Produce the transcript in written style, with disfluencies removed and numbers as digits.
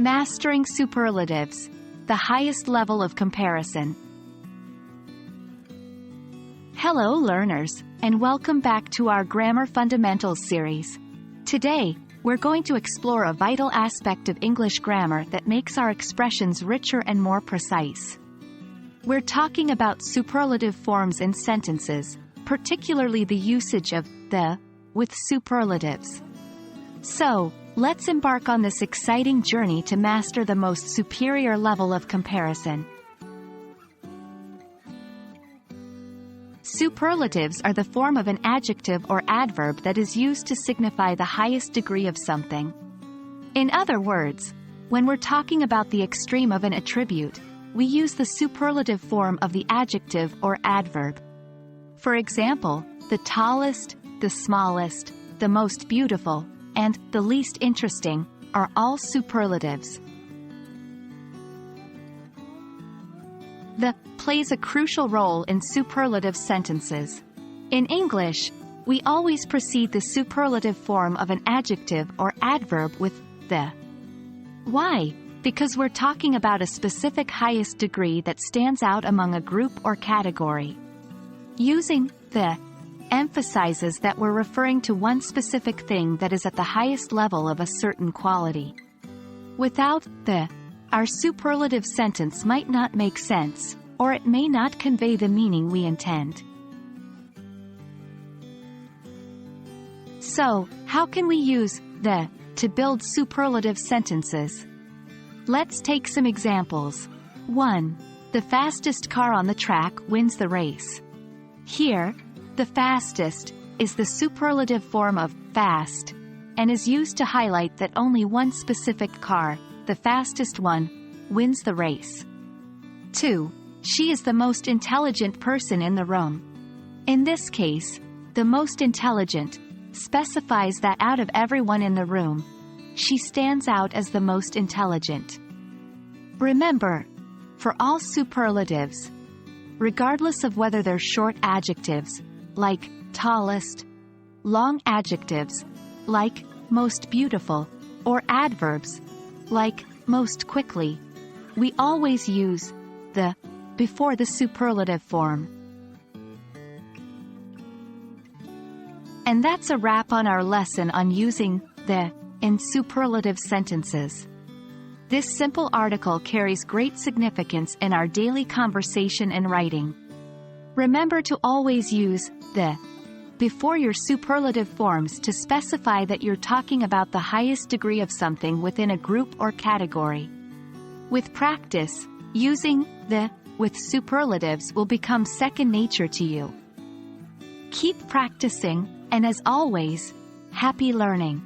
Mastering superlatives, the highest level of comparison. Hello learners, and welcome back to our Grammar Fundamentals series. Today, we're going to explore a vital aspect of English grammar that makes our expressions richer and more precise. We're talking about superlative forms in sentences, particularly the usage of the with superlatives. So, let's embark on this exciting journey to master the most superior level of comparison. Superlatives are the form of an adjective or adverb that is used to signify the highest degree of something. In other words, when we're talking about the extreme of an attribute, we use the superlative form of the adjective or adverb. For example, the tallest, the smallest, the most beautiful, and the least interesting are all superlatives. The plays a crucial role in superlative sentences. In English, we always precede the superlative form of an adjective or adverb with the. Why? Because we're talking about a specific highest degree that stands out among a group or category. Using the emphasizes that we're referring to one specific thing that is at the highest level of a certain quality. Without the, our superlative sentence might not make sense, or it may not convey the meaning we intend. So, how can we use the to build superlative sentences? Let's take some examples. 1. The fastest car on the track wins the race. Here, the fastest is the superlative form of fast, and is used to highlight that only one specific car, the fastest one, wins the race. 2. She is the most intelligent person in the room. In this case, the most intelligent specifies that out of everyone in the room, she stands out as the most intelligent. Remember, for all superlatives, regardless of whether they're short adjectives, like tallest, long adjectives, like most beautiful, or adverbs, like most quickly, we always use the before the superlative form. And that's a wrap on our lesson on using the in superlative sentences. This simple article carries great significance in our daily conversation and writing. Remember to always use the before your superlative forms to specify that you're talking about the highest degree of something within a group or category. With practice, using the with superlatives will become second nature to you. Keep practicing, and as always, happy learning.